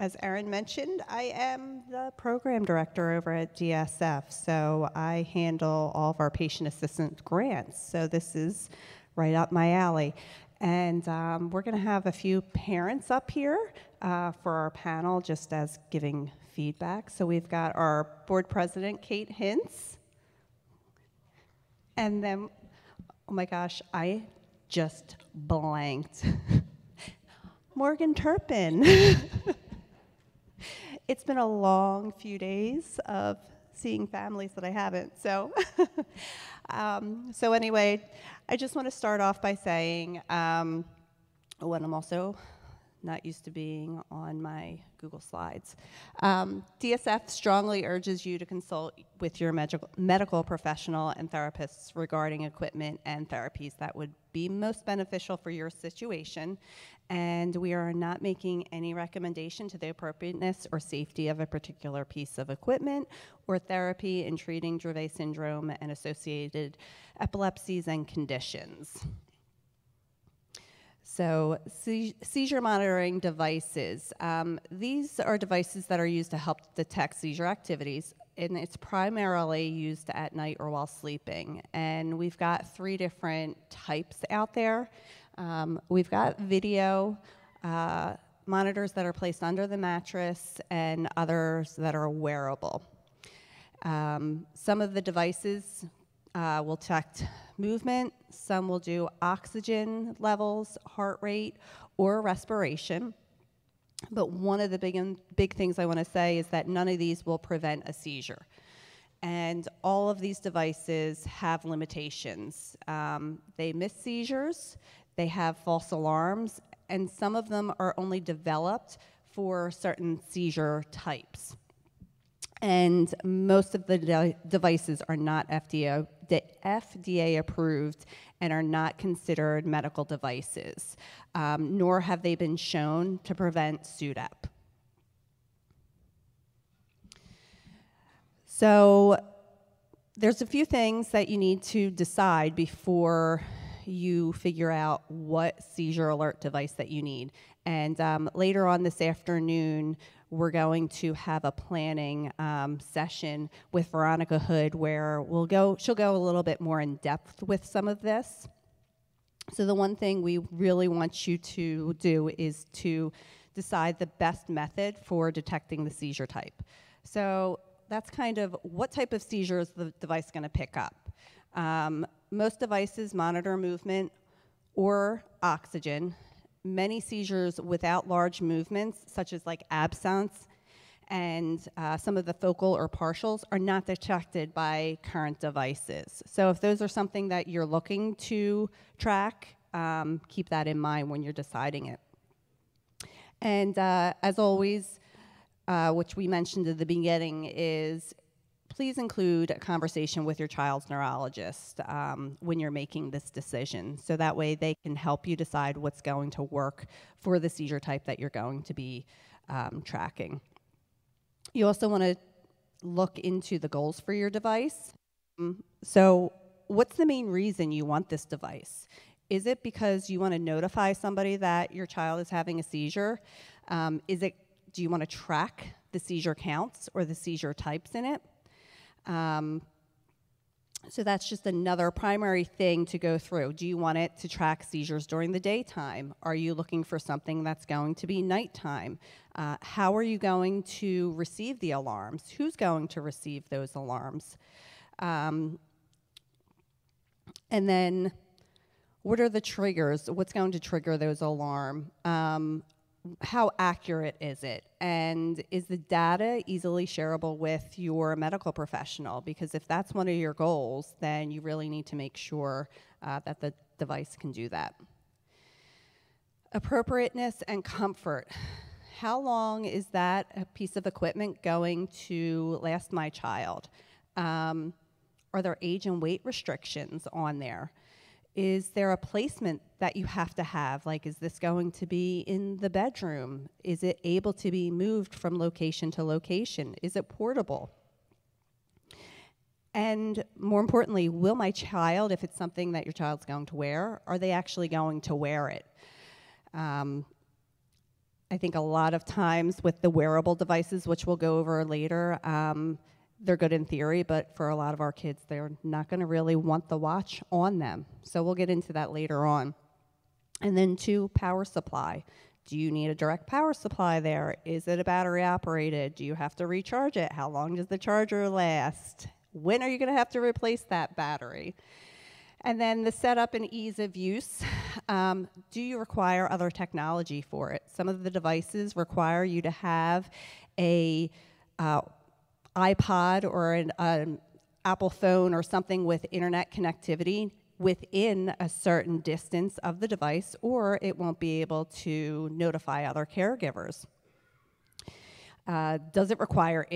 as Erin mentioned, I am the program director over at DSF, so I handle all of our patient assistance grants. So this is right up my alley. And we're going to have a few parents up here for our panel, just as giving feedback. So we've got our board president, Kate Hintz. And then, oh my gosh, I just blanked. Morgan Turpin. It's been a long few days of seeing families that I haven't. So, so anyway, I just want to start off by saying, when I'm also not used to being on my Google Slides. DSF strongly urges you to consult with your medical professional and therapists regarding equipment and therapies that would be most beneficial for your situation. And we are not making any recommendation to the appropriateness or safety of a particular piece of equipment or therapy in treating Dravet syndrome and associated epilepsies and conditions. So seizure monitoring devices. These are devices that are used to help detect seizure activities, and it's primarily used at night or while sleeping. And we've got 3 different types out there. We've got video monitors that are placed under the mattress and others that are wearable. Some of the devices will detect movement, some will do oxygen levels, heart rate, or respiration. But one of the big things I want to say is that none of these will prevent a seizure. And all of these devices have limitations. They miss seizures, they have false alarms, and some of them are only developed for certain seizure types. And most of the devices are not FDA approved and are not considered medical devices, nor have they been shown to prevent SUDEP. So there's a few things that you need to decide before you figure out what seizure alert device that you need. And later on this afternoon, we're going to have a planning session with Veronica Hood where she'll go a little bit more in depth with some of this. So the one thing we really want you to do is to decide the best method for detecting the seizure type. So that's kind of what type of seizure is the device going to pick up. Most devices monitor movement or oxygen. Many seizures without large movements, such as like absence and some of the focal or partials, are not detected by current devices. So if those are something that you're looking to track, keep that in mind when you're deciding it. And as always, which we mentioned at the beginning, is please include a conversation with your child's neurologist when you're making this decision, so that way they can help you decide what's going to work for the seizure type that you're going to be tracking. You also want to look into the goals for your device. So what's the main reason you want this device? Is it because you want to notify somebody that your child is having a seizure? Do you want to track the seizure counts or the seizure types in it? So that's just another primary thing to go through. Do you want it to track seizures during the daytime? Are you looking for something that's going to be nighttime? How are you going to receive the alarms? Who's going to receive those alarms? And then what are the triggers? What's going to trigger those alarms? How accurate is it? And is the data easily shareable with your medical professional? Because if that's one of your goals, then you really need to make sure that the device can do that. Appropriateness and comfort. How long is that piece of equipment going to last my child? Are there age and weight restrictions on there? Is there a placement that you have to have? Like, is this going to be in the bedroom? Is it able to be moved from location to location? Is it portable? And more importantly, will my child, if it's something that your child's going to wear, are they actually going to wear it? I think a lot of times with the wearable devices, which we'll go over later, they're good in theory, but for a lot of our kids, they're not going to really want the watch on them. So we'll get into that later on. And then 2, power supply. Do you need a direct power supply there? Is it a battery operated? Do you have to recharge it? How long does the charger last? When are you going to have to replace that battery? And then the setup and ease of use. Do you require other technology for it? Some of the devices require you to have a iPod or an Apple phone or something with internet connectivity within a certain distance of the device, or it won't be able to notify other caregivers. Does it require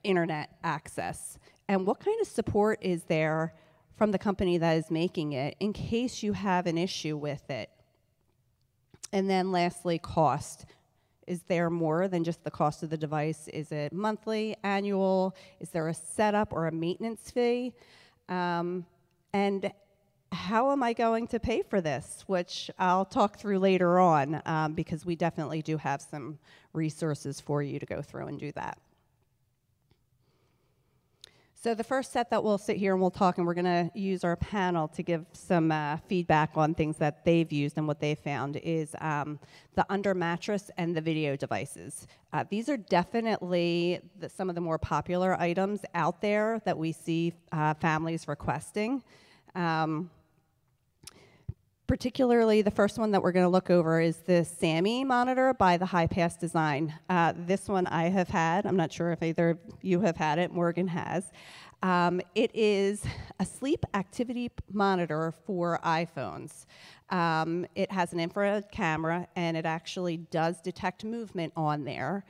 internet access? And what kind of support is there from the company that is making it in case you have an issue with it? And then lastly, cost. Is there more than just the cost of the device? Is it monthly, annual? Is there a setup or a maintenance fee? And how am I going to pay for this? Which I'll talk through later on, because we definitely do have some resources for you to go through and do that. So the first set that we'll sit here and we'll talk, and we're going to use our panel to give some feedback on things that they've used and what they've found, is the under mattress and the video devices. These are definitely some of the more popular items out there that we see families requesting. Particularly, the first one that we're going to look over is the SAMi monitor by the Hipass Design. This one I have had. I'm not sure if either of you have had it. Morgan has. It is a sleep activity monitor for iPhones. It has an infrared camera, and it actually does detect movement on there.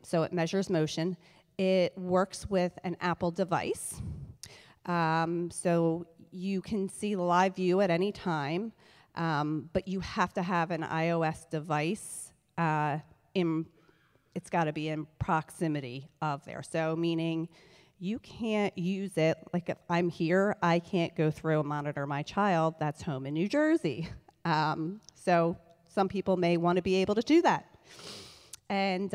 So it measures motion. It works with an Apple device. So you can see the live view at any time, but you have to have an iOS device. It's got to be in proximity of there. So meaning you can't use it, like if I'm here, I can't go through and monitor my child that's home in New Jersey. So some people may want to be able to do that. And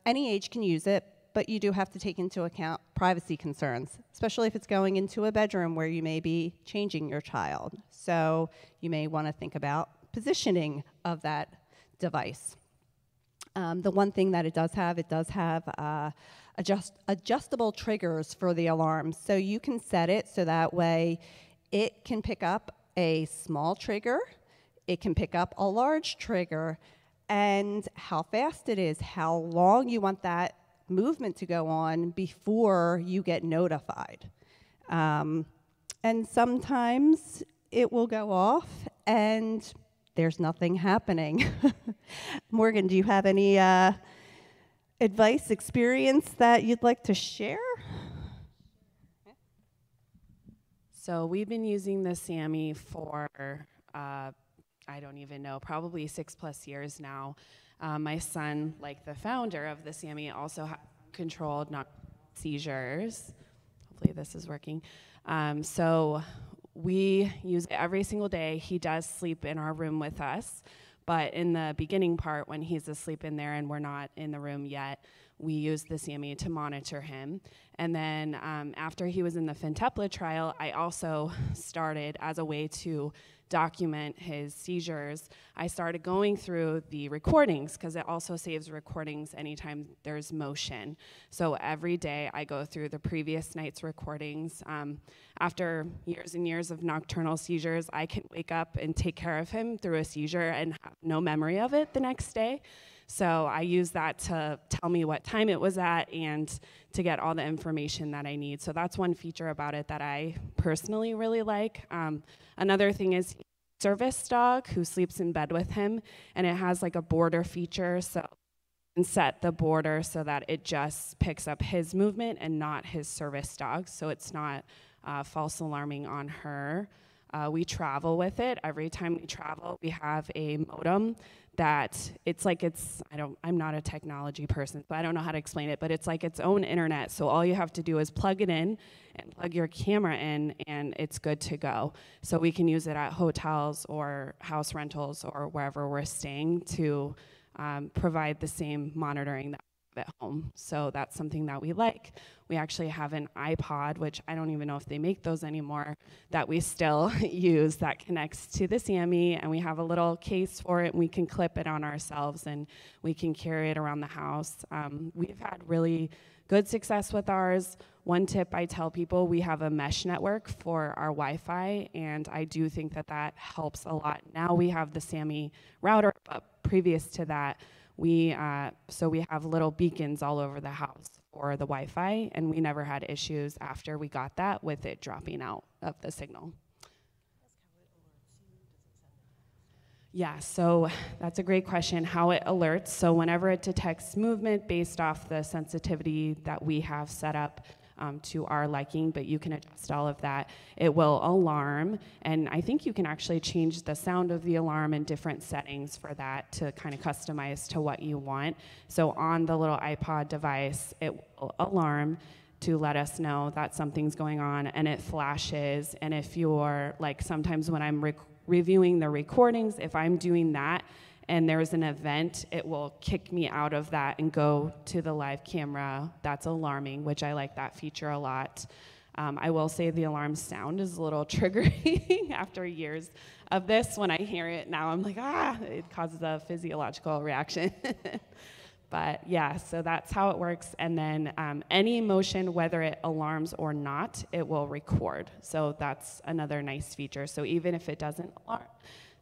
any age can use it, but you do have to take into account privacy concerns, especially if it's going into a bedroom where you may be changing your child. So you may want to think about positioning of that device. The one thing that it does have adjustable triggers for the alarms. So you can set it so that way it can pick up a small trigger, it can pick up a large trigger, and how fast it is, how long you want that movement to go on before you get notified. And sometimes it will go off and there's nothing happening. Morgan, do you have any advice, experience that you'd like to share? So we've been using the SAMi for, I don't even know, probably 6+ years now. My son, like the founder of the SAMi, also controlled seizures. Hopefully this is working. So we use it every single day. He does sleep in our room with us, but in the beginning part, when he's asleep in there and we're not in the room yet, we use the SAMi to monitor him. And then after he was in the Fintepla trial, I also started, as a way to document his seizures, I started going through the recordings, because it also saves recordings anytime there's motion. So every day I go through the previous night's recordings. After years and years of nocturnal seizures, I can wake up and take care of him through a seizure and have no memory of it the next day. So I use that to tell me what time it was at and to get all the information that I need. So that's one feature about it that I personally really like. Another thing is service dog who sleeps in bed with him, and it has like a border feature, so you can set the border so that it just picks up his movement and not his service dog, so it's not false alarming on her. We travel with it. Every time we travel, we have a modem that I'm not a technology person, so I don't know how to explain it, but it's like its own internet. So all you have to do is plug it in and plug your camera in, and it's good to go. So we can use it at hotels or house rentals or wherever we're staying to provide the same monitoring that we have at home. So that's something that we like. We actually have an iPod, which I don't even know if they make those anymore, that we still use that connects to the SAMi, and we have a little case for it, and we can clip it on ourselves, and we can carry it around the house. We've had really good success with ours. One tip I tell people, we have a mesh network for our Wi-Fi, and I do think that that helps a lot. Now we have the SAMi router, but previous to that, so we have little beacons all over the house for the Wi-Fi, and we never had issues after we got that with it dropping out of the signal. Yeah, so that's a great question, how it alerts. So whenever it detects movement based off the sensitivity that we have set up to our liking, but you can adjust all of that, it will alarm. And I think you can actually change the sound of the alarm in different settings for that to kind of customize to what you want. So on the little iPod device, it will alarm to let us know that something's going on, and it flashes. And if you're, like, sometimes when I'm reviewing the recordings, if I'm doing that and there's an event, it will kick me out of that and go to the live camera. That's alarming, which I like that feature a lot. I will say the alarm sound is a little triggering after years of this. When I hear it now, I'm like, it causes a physiological reaction. But yeah, so that's how it works. And then any motion, whether it alarms or not, it will record. So that's another nice feature. So even if it doesn't alarm,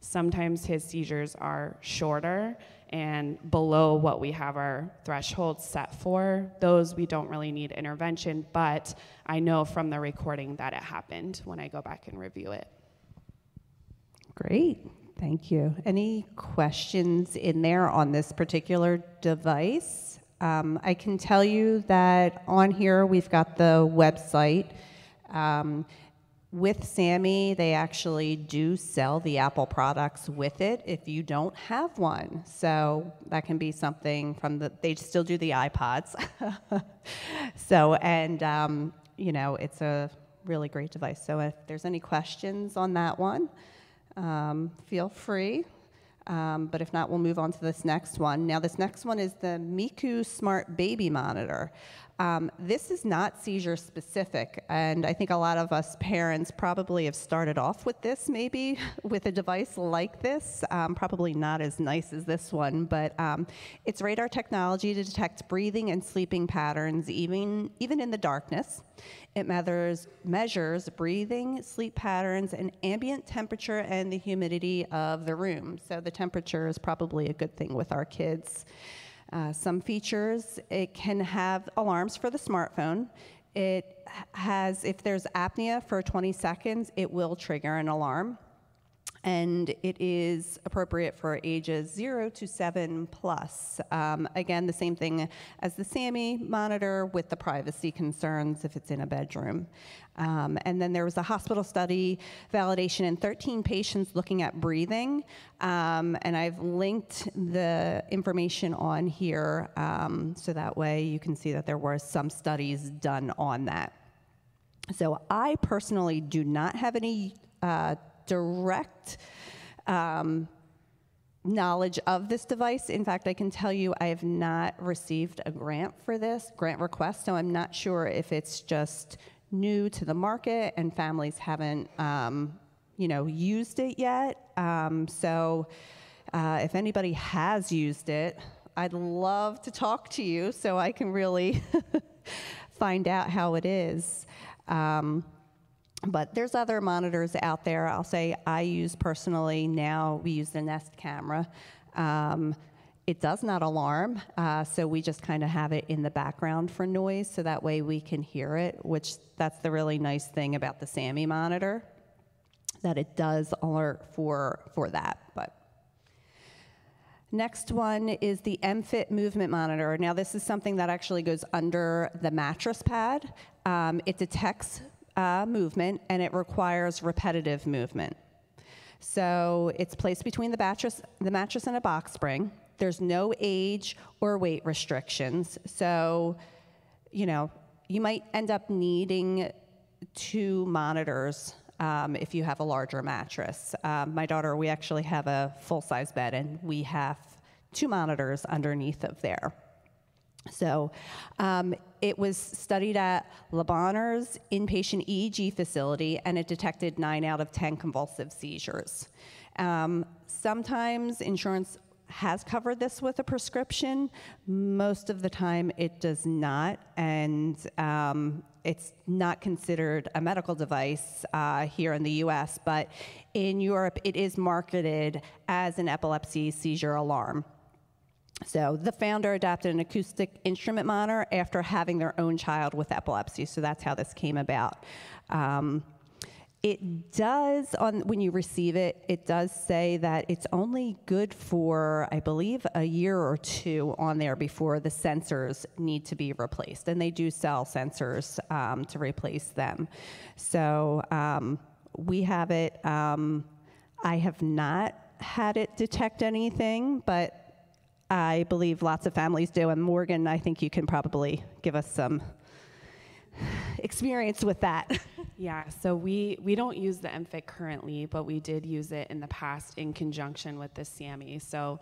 sometimes his seizures are shorter and below what we have our threshold set for. Those we don't really need intervention, but I know from the recording that it happened when I go back and review it. Great. Thank you. Any questions in there on this particular device? I can tell you that on here we've got the website. With SAMi, they actually do sell the Apple products with it if you don't have one. So that can be something they still do the iPods. So, and, you know, it's a really great device. So if there's any questions on that one, feel free, but if not, we'll move on to this next one. Now, this next one is the Miku Smart Baby Monitor. This is not seizure specific, and I think a lot of us parents probably have started off with this, maybe with a device like this, probably not as nice as this one, but it's radar technology to detect breathing and sleeping patterns, even in the darkness. It measures breathing, sleep patterns, and ambient temperature and the humidity of the room. So the temperature is probably a good thing with our kids. Some features, it can have alarms for the smartphone. It has, if there's apnea for 20 seconds, it will trigger an alarm. And it is appropriate for ages 0 to 7 plus. Again, the same thing as the SAMi monitor with the privacy concerns if it's in a bedroom. And then there was a hospital study validation in 13 patients looking at breathing. And I've linked the information on here so that way you can see that there were some studies done on that. So I personally do not have any direct knowledge of this device. In fact, I can tell you I have not received a grant for this, grant request, so I'm not sure if it's just new to the market and families haven't, used it yet. So if anybody has used it, I'd love to talk to you so I can really find out how it is. But there's other monitors out there. I'll say I use personally now, we use the Nest camera. It does not alarm, so we just kind of have it in the background for noise so that way we can hear it, which that's the really nice thing about the SAMi monitor, that it does alert for that. But next one is the Emfit movement monitor. Now this is something that actually goes under the mattress pad. It detects movement, and it requires repetitive movement. So it's placed between the mattress and a box spring. There's no age or weight restrictions. So, you might end up needing 2 monitors if you have a larger mattress. My daughter, we actually have a full-size bed, and we have two monitors underneath of there. So it was studied at Le Bonheur's inpatient EEG facility, and it detected 9 out of 10 convulsive seizures. Sometimes insurance has covered this with a prescription. Most of the time it does not, and it's not considered a medical device here in the US, but in Europe it is marketed as an epilepsy seizure alarm. So the founder adapted an acoustic instrument monitor after having their own child with epilepsy, so that's how this came about. It does, when you receive it, it does say that it's only good for, I believe, a year or two on there before the sensors need to be replaced. And they do sell sensors to replace them. So we have it. I have not had it detect anything, but I believe lots of families do. And Morgan, I think you can probably give us some experience with that. Yeah, so we don't use the Emfit currently, but we did use it in the past in conjunction with the SAMi. So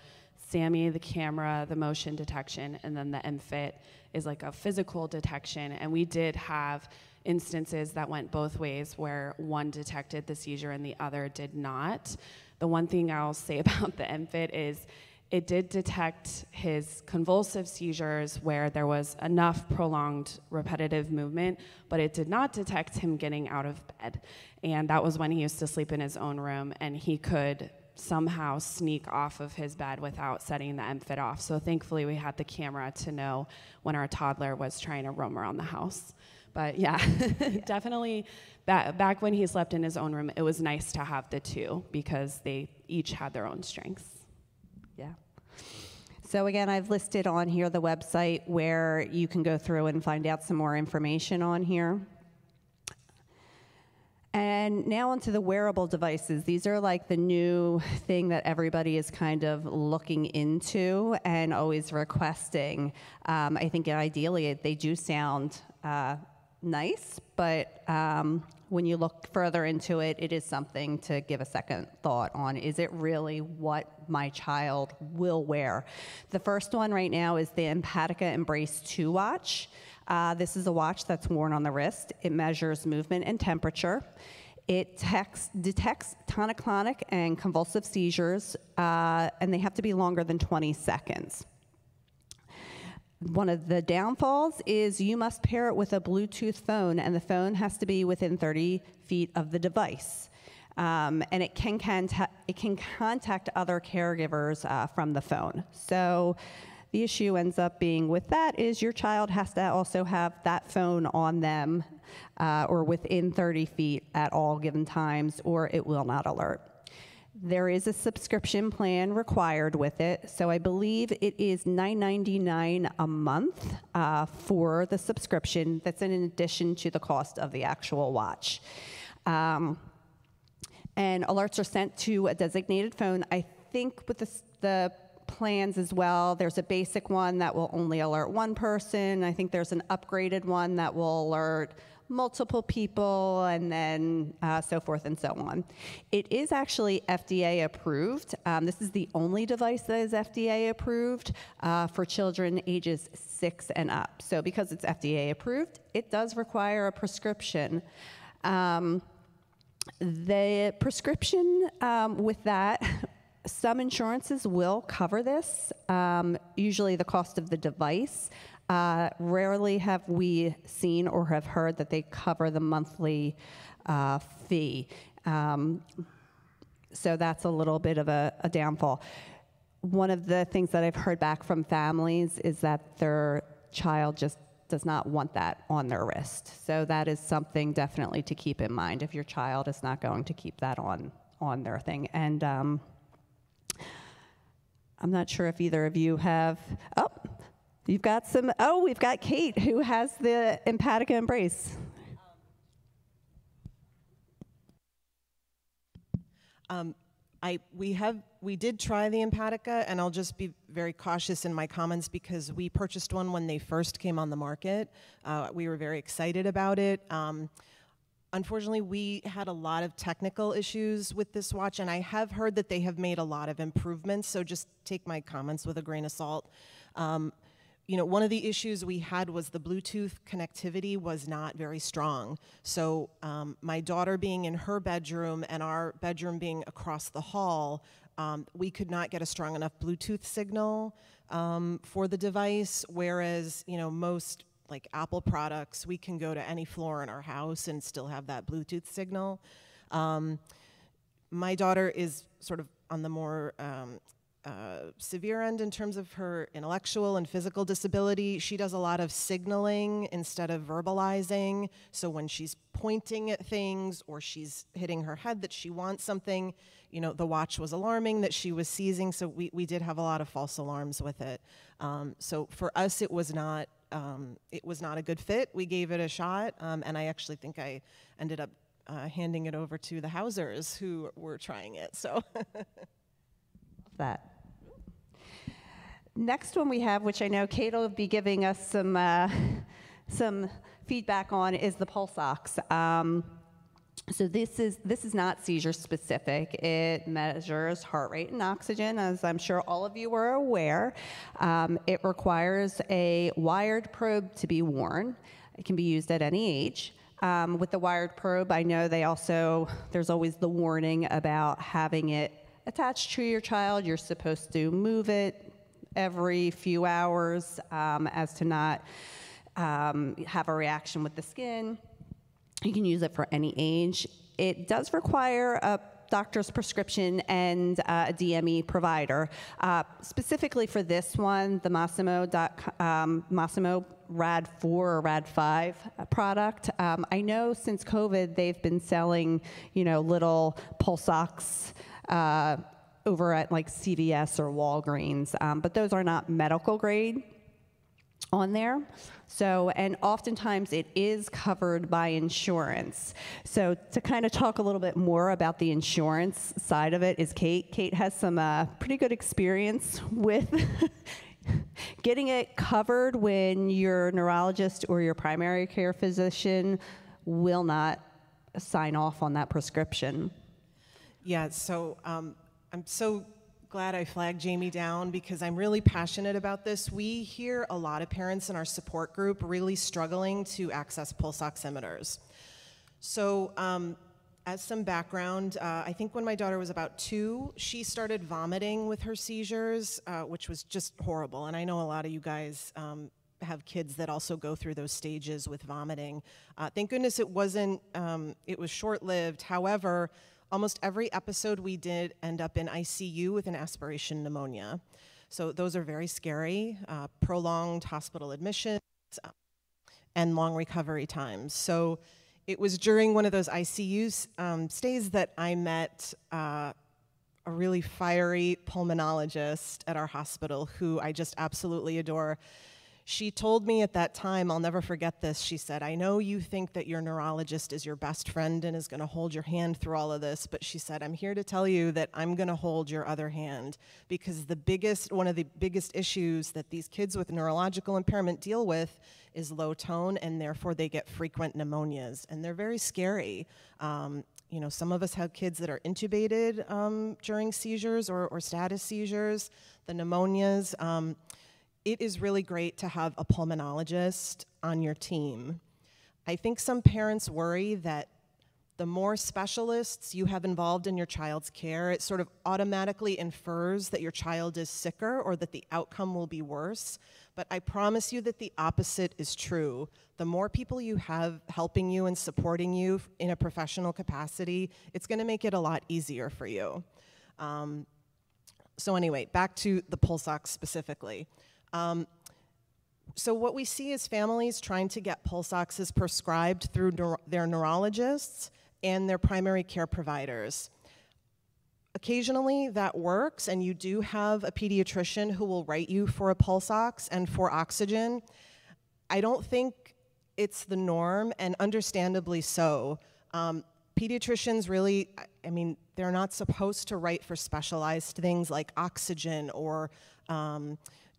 SAMi, the camera, the motion detection, and then the Emfit is like a physical detection. And we did have instances that went both ways where one detected the seizure and the other did not. The one thing I'll say about the Emfit is it did detect his convulsive seizures where there was enough prolonged repetitive movement, but it did not detect him getting out of bed. And that was when he used to sleep in his own room, and he could somehow sneak off of his bed without setting the Emfit off. So thankfully we had the camera to know when our toddler was trying to roam around the house. But yeah, definitely back when he slept in his own room, it was nice to have the two because they each had their own strengths. Yeah. So again, I've listed on here the website where you can go through and find out some more information on here. And now onto the wearable devices. These are like the new thing that everybody is kind of looking into and always requesting. I think ideally they do sound nice, but when you look further into it, it is something to give a second thought on. Is it really what my child will wear? The first one right now is the Empatica Embrace 2 watch. This is a watch that's worn on the wrist. It measures movement and temperature. It detects tonic-clonic and convulsive seizures, and they have to be longer than 20 seconds. One of the downfalls is you must pair it with a Bluetooth phone, and the phone has to be within 30 feet of the device. And it can contact other caregivers from the phone. So the issue ends up being with that is your child has to also have that phone on them or within 30 feet at all given times, or it will not alert. There is a subscription plan required with it, so I believe it is $9.99 a month for the subscription. That's in addition to the cost of the actual watch. And alerts are sent to a designated phone. I think with the plans as well, there's a basic one that will only alert one person. I think there's an upgraded one that will alert multiple people, and then so forth and so on. It is actually FDA approved. This is the only device that is FDA approved for children ages 6 and up. So because it's FDA approved, it does require a prescription. The prescription with that, some insurances will cover this, usually the cost of the device. Rarely have we seen or have heard that they cover the monthly fee. So that's a little bit of a downfall. One of the things that I've heard back from families is that their child just does not want that on their wrist. So that is something definitely to keep in mind if your child is not going to keep that on their thing. And I'm not sure if either of you have, you've got some, we've got Kate who has the Empatica Embrace. We did try the Empatica, and I'll just be very cautious in my comments because we purchased one when they first came on the market. We were very excited about it. Unfortunately, we had a lot of technical issues with this watch, and I have heard that they have made a lot of improvements, so just take my comments with a grain of salt. You know, one of the issues we had was the Bluetooth connectivity was not very strong. So my daughter being in her bedroom and our bedroom being across the hall, we could not get a strong enough Bluetooth signal for the device, whereas, you know, most like Apple products, we can go to any floor in our house and still have that Bluetooth signal. My daughter is sort of on the more severe end in terms of her intellectual and physical disability. She does a lot of signaling instead of verbalizing. So when she's pointing at things or she's hitting her head that she wants something, you know, the watch was alarming that she was seizing. So we did have a lot of false alarms with it. So for us, it was not a good fit. We gave it a shot, and I actually think I ended up handing it over to the Hausers who were trying it. So that. Next one we have, which I know Kate will be giving us some feedback on, is the Pulse Ox. So this is not seizure specific. It measures heart rate and oxygen, as I'm sure all of you are aware. It requires a wired probe to be worn. It can be used at any age. With the wired probe, I know there's always the warning about having it attached to your child. You're supposed to move it every few hours as to not have a reaction with the skin. You can use it for any age. It does require a doctor's prescription and a DME provider. Specifically for this one, the Massimo Rad 4 or Rad 5 product. I know since COVID, they've been selling, you know, little Pulse Ox over at like CVS or Walgreens, but those are not medical grade on there. So, and oftentimes it is covered by insurance. So to kind of talk a little bit more about the insurance side of it is Kate. Kate has some pretty good experience with getting it covered when your neurologist or your primary care physician will not sign off on that prescription. yeah, so I'm so glad I flagged Jamie down because I'm really passionate about this. We hear a lot of parents in our support group really struggling to access pulse oximeters. So as some background, I think when my daughter was about 2, she started vomiting with her seizures, which was just horrible. And I know a lot of you guys have kids that also go through those stages with vomiting. Thank goodness it wasn't, it was short-lived. However, almost every episode we did end up in ICU with an aspiration pneumonia. So those are very scary, prolonged hospital admissions, and long recovery times. So it was during one of those ICU stays that I met a really fiery pulmonologist at our hospital who I just absolutely adore. She told me at that time, I'll never forget this, she said, I know you think that your neurologist is your best friend and is going to hold your hand through all of this, but she said, I'm here to tell you that I'm going to hold your other hand because one of the biggest issues that these kids with neurological impairment deal with is low tone, and therefore they get frequent pneumonias, and they're very scary. You know, some of us have kids that are intubated during seizures or status seizures, the pneumonias. It is really great to have a pulmonologist on your team. I think some parents worry that the more specialists you have involved in your child's care, it sort of automatically infers that your child is sicker or that the outcome will be worse. But I promise you that the opposite is true. The more people you have helping you and supporting you in a professional capacity, it's going to make it a lot easier for you. So anyway, back to the Pulse Ox specifically. So what we see is families trying to get Pulse Oxes prescribed through their neurologists and their primary care providers. Occasionally that works, and you do have a pediatrician who will write you for a Pulse Ox and for oxygen. I don't think it's the norm, and understandably so. Pediatricians really, I mean, they're not supposed to write for specialized things like oxygen or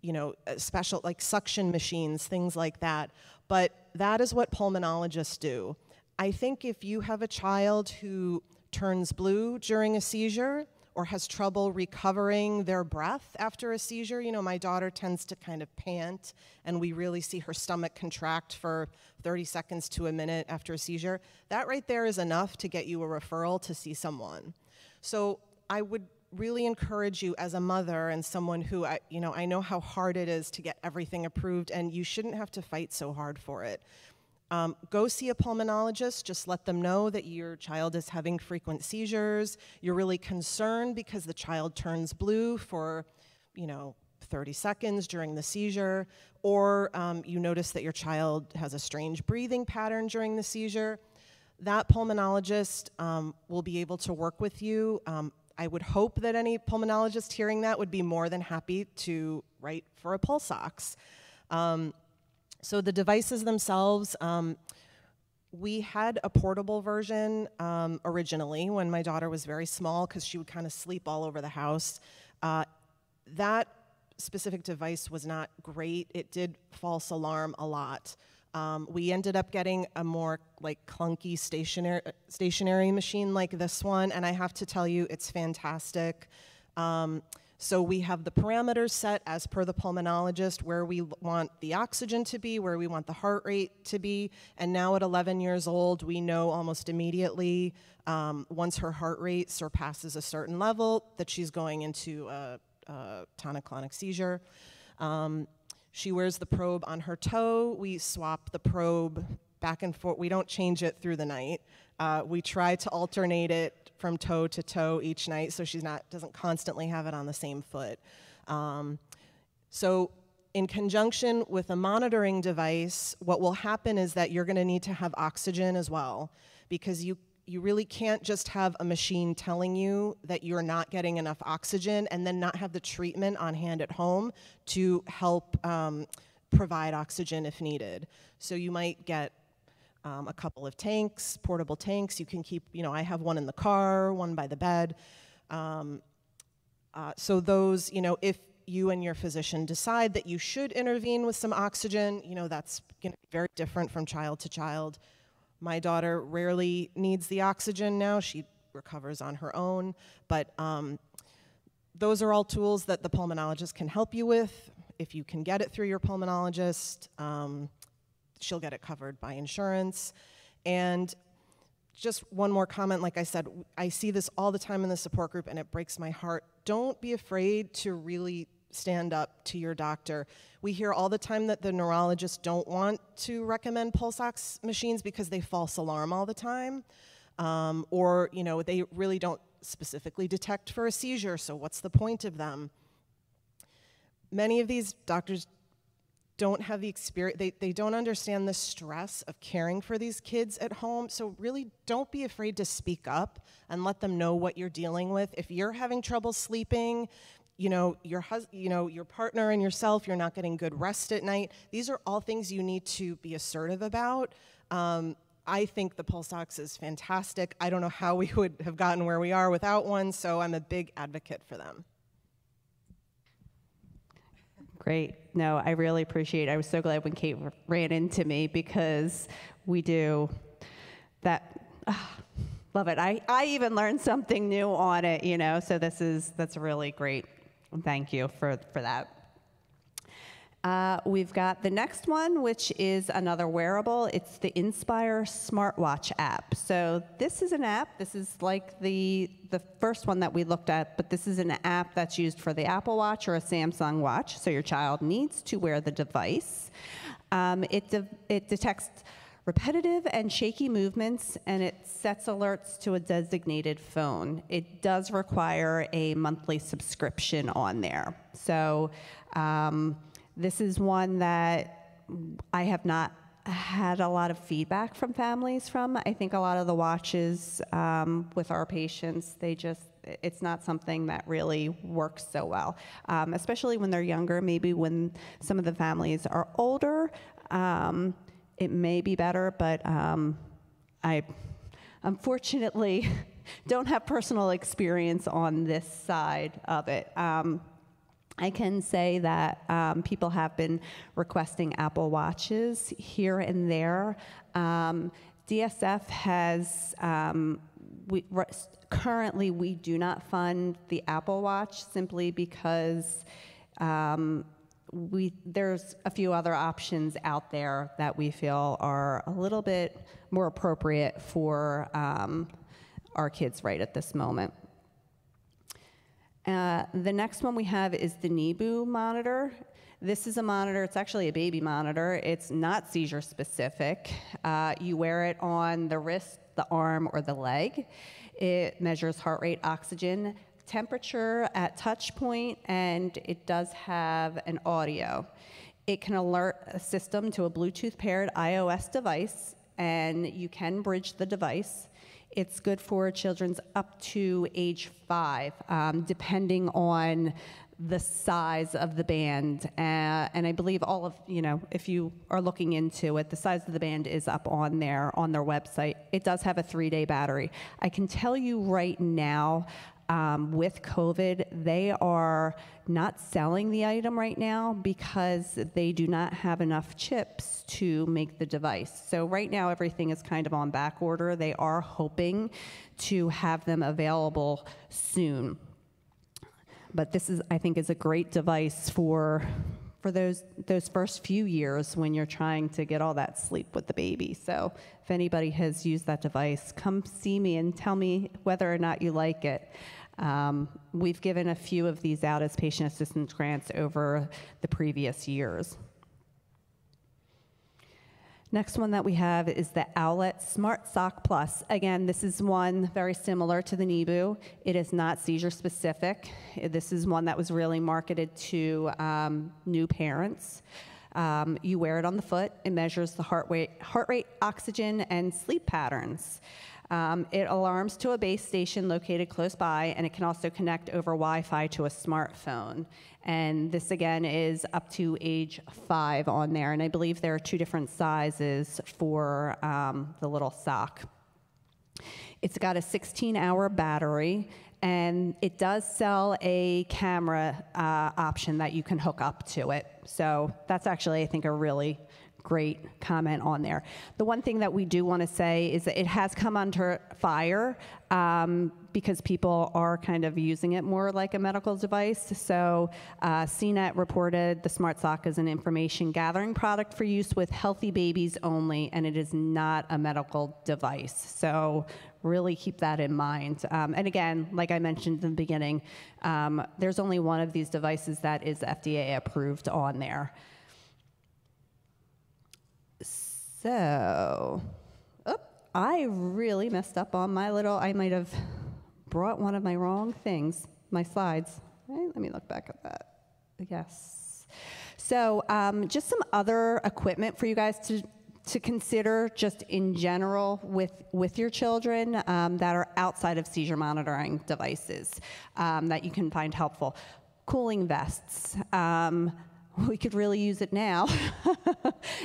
you know, special like suction machines, things like that. But that is what pulmonologists do. I think if you have a child who turns blue during a seizure or has trouble recovering their breath after a seizure, you know, my daughter tends to kind of pant, and we really see her stomach contract for 30 seconds to a minute after a seizure. That right there is enough to get you a referral to see someone. So I would really encourage you as a mother and someone who, I know how hard it is to get everything approved, and you shouldn't have to fight so hard for it. Go see a pulmonologist. Just let them know that your child is having frequent seizures. You're really concerned because the child turns blue for, 30 seconds during the seizure, or you notice that your child has a strange breathing pattern during the seizure. That pulmonologist will be able to work with you. I would hope that any pulmonologist hearing that would be more than happy to write for a pulse ox. So the devices themselves, we had a portable version originally when my daughter was very small because she would kind of sleep all over the house. That specific device was not great. It did false alarm a lot. We ended up getting a more clunky stationary machine like this one, and I have to tell you, it's fantastic. So we have the parameters set as per the pulmonologist, where we want the oxygen to be, where we want the heart rate to be, and now at 11 years old, we know almost immediately, once her heart rate surpasses a certain level, that she's going into a tonic-clonic seizure. She wears the probe on her toe. We swap the probe back and forth. We don't change it through the night. We try to alternate it from toe to toe each night so doesn't constantly have it on the same foot. So in conjunction with a monitoring device, what will happen is that you're gonna need to have oxygen as well, because you really can't just have a machine telling you that you're not getting enough oxygen and then not have the treatment on hand at home to help provide oxygen if needed. So you might get a couple of tanks, portable tanks. You can keep, I have one in the car, one by the bed. So those, if you and your physician decide that you should intervene with some oxygen, that's going to be very different from child to child. My daughter rarely needs the oxygen now. She recovers on her own. But those are all tools that the pulmonologist can help you with. If you can get it through your pulmonologist, she'll get it covered by insurance. And just one more comment, like I said, I see this all the time in the support group and it breaks my heart. Don't be afraid to really stand up to your doctor. We hear all the time that the neurologists don't want to recommend pulse ox machines because they false alarm all the time. Or they really don't specifically detect for a seizure, so what's the point of them? Many of these doctors don't have the experience, they don't understand the stress of caring for these kids at home, so really don't be afraid to speak up and let them know what you're dealing with. If you're having trouble sleeping, your partner and yourself, you're not getting good rest at night, these are all things you need to be assertive about. I think the pulse ox is fantastic. I don't know how we would have gotten where we are without one, so I'm a big advocate for them. Great. No, I really appreciate it. I was so glad when Kate ran into me because we do that. Love it. I even learned something new on it, so that's really great. Thank you for that. We've got the next one, which is another wearable. It's the Inspyre smartwatch app. So this is an app. This is like the first one that we looked at, but this is an app that's used for the Apple Watch or a Samsung Watch. So your child needs to wear the device. It detects repetitive and shaky movements, and it sets alerts to a designated phone. It does require a monthly subscription on there. So this is one that I have not had a lot of feedback from families from. I think a lot of the watches with our patients, it's not something that really works so well, especially when they're younger. Maybe when some of the families are older, it may be better, but I unfortunately don't have personal experience on this side of it. I can say that people have been requesting Apple Watches here and there. DSF has, currently we do not fund the Apple Watch simply because there's a few other options out there that we feel are a little bit more appropriate for our kids right at this moment. The next one we have is the Miku monitor. This is a monitor, it's actually a baby monitor. It's not seizure specific. You wear it on the wrist, the arm, or the leg. It measures heart rate, oxygen, temperature at touch point, and it does have an audio. It can alert a system to a Bluetooth paired iOS device, and you can bridge the device. It's good for children up to age 5, depending on the size of the band. And I believe all of, if you are looking into it, the size of the band is up on their website. It does have a 3-day battery. I can tell you right now, with COVID, they are not selling the item right now because they do not have enough chips to make the device. So right now, everything is kind of on back order. They are hoping to have them available soon. But this is, I think, is a great device for those first few years when you're trying to get all that sleep with the baby. So if anybody has used that device, come see me and tell me whether or not you like it. We've given a few of these out as patient assistance grants over the previous years. Next one that we have is the Owlet Smart Sock Plus. Again, this is one very similar to the Miku. It is not seizure specific. This is one that was really marketed to new parents. You wear it on the foot. It measures the heart rate, oxygen, and sleep patterns. It alarms to a base station located close by, and it can also connect over Wi-Fi to a smartphone. And this, again, is up to age 5 on there. And I believe there are 2 different sizes for the little sock. It's got a 16-hour battery, and it does sell a camera option that you can hook up to it. So that's actually, I think, a really great comment on there. The one thing that we do want to say is that it has come under fire because people are kind of using it more like a medical device. So CNET reported the Smart Sock is an information gathering product for use with healthy babies only, and it is not a medical device. So really keep that in mind. And again, like I mentioned in the beginning, there's only one of these devices that is FDA approved on there. So, I really messed up on my I might have brought one of my wrong things, my slides. Right, let me look back at that. Yes. So, just some other equipment for you guys to consider just in general with your children that are outside of seizure monitoring devices that you can find helpful. Cooling vests. We could really use it now,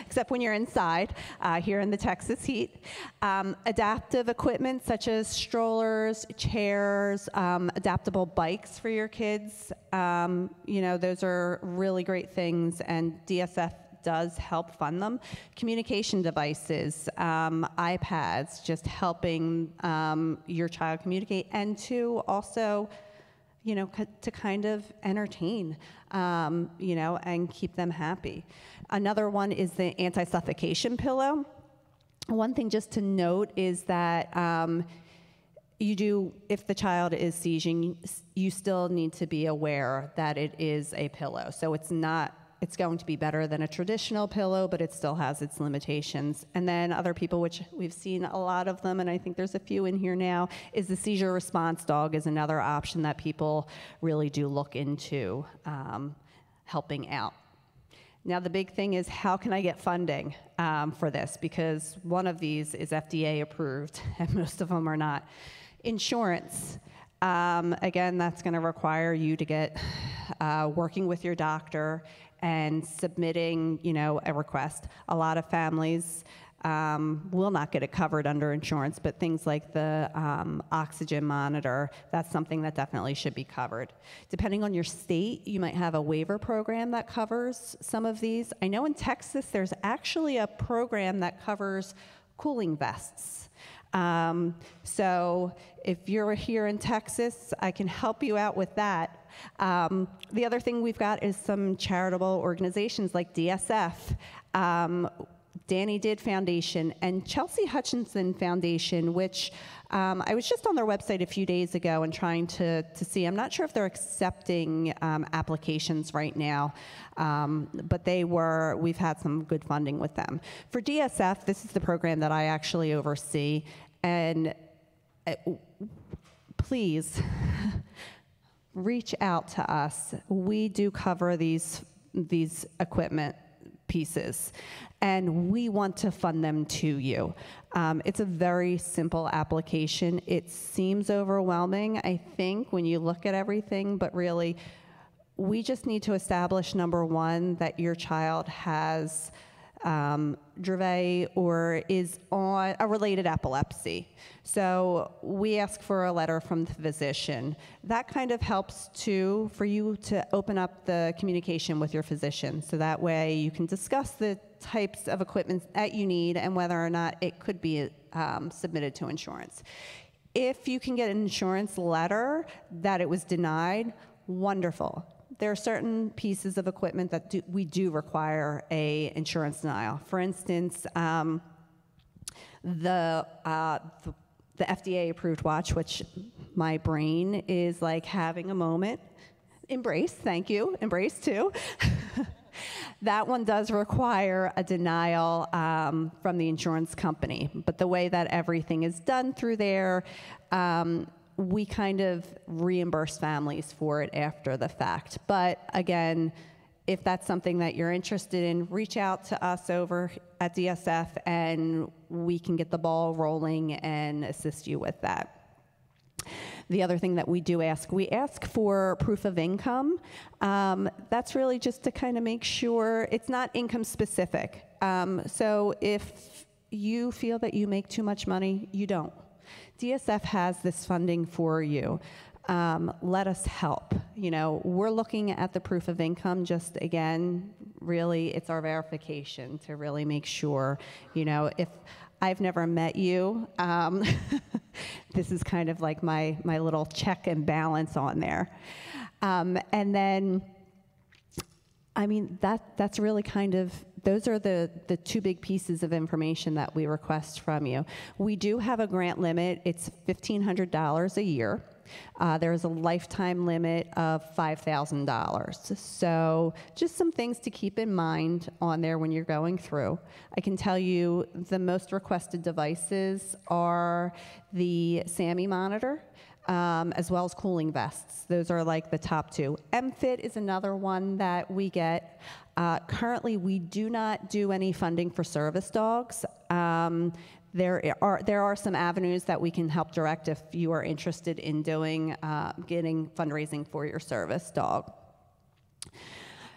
except when you're inside, here in the Texas heat. Adaptive equipment such as strollers, chairs, adaptable bikes for your kids. Those are really great things, and DSF does help fund them. Communication devices, iPads, just helping your child communicate, and to also to kind of entertain, and keep them happy. Another one is the anti-suffocation pillow. One thing just to note is that if the child is seizing, you still need to be aware that it is a pillow. So it's going to be better than a traditional pillow, but it still has its limitations. And then other people, which we've seen a lot of them, and I think there's a few in here now, is the seizure response dog is another option that people really do look into helping out. Now, the big thing is, how can I get funding for this? Because one of these is FDA approved, and most of them are not. Insurance. Again, that's going to require you to get working with your doctor and submitting, a request. A lot of families will not get it covered under insurance, but things like the oxygen monitor, that's something that definitely should be covered. Depending on your state, you might have a waiver program that covers some of these. I know in Texas, there's actually a program that covers cooling vests. So if you're here in Texas, I can help you out with that. The other thing we've got is some charitable organizations like DSF, Danny Did Foundation, and Chelsea Hutchinson Foundation, which I was just on their website a few days ago and trying to see. I'm not sure if they're accepting applications right now, but we've had some good funding with them. For DSF, this is the program that I actually oversee, and please reach out to us. We do cover these equipment pieces, and we want to fund them to you. It's a very simple application. It seems overwhelming, I think, when you look at everything, but really, we just need to establish, number one, that your child has Dravet or is on a related epilepsy. So we ask for a letter from the physician. That kind of helps too for you to open up the communication with your physician, so that way you can discuss the types of equipment that you need and whether or not it could be submitted to insurance. If you can get an insurance letter that it was denied, wonderful. There are certain pieces of equipment that we do require a insurance denial. For instance, the FDA-approved watch, which my brain is like having a moment. Embrace, thank you. Embrace too. That one does require a denial from the insurance company. But the way that everything is done through there, we kind of reimburse families for it after the fact. But again, if that's something that you're interested in, reach out to us over at DSF and we can get the ball rolling and assist you with that. The other thing that we do ask, we ask for proof of income. That's really just to kind of make sure it's not income specific. So if you feel that you make too much money, you don't. DSF has this funding for you. Let us help. You know, we're looking at the proof of income just, again, really, it's our verification to really make sure, you know, if I've never met you, this is kind of like my little check and balance on there. And then, I mean, that's really kind of, those are the two big pieces of information that we request from you. We do have a grant limit. It's $1,500 a year. There's a lifetime limit of $5,000. So just some things to keep in mind on there when you're going through. I can tell you the most requested devices are the SAMi monitor, as well as cooling vests. Those are like the top two. Emfit is another one that we get. Currently, we do not do any funding for service dogs. There are some avenues that we can help direct if you are interested in doing getting fundraising for your service dog.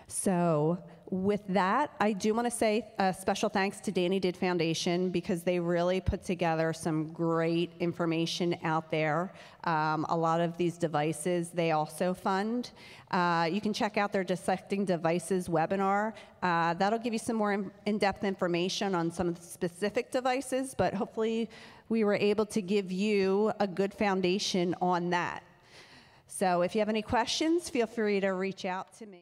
So with that, I do want to say a special thanks to Danny Did Foundation because they really put together some great information out there. A lot of these devices they also fund. You can check out their Dissecting Devices webinar. That'll give you some more in-depth information on some of the specific devices, but hopefully we were able to give you a good foundation on that. So if you have any questions, feel free to reach out to me.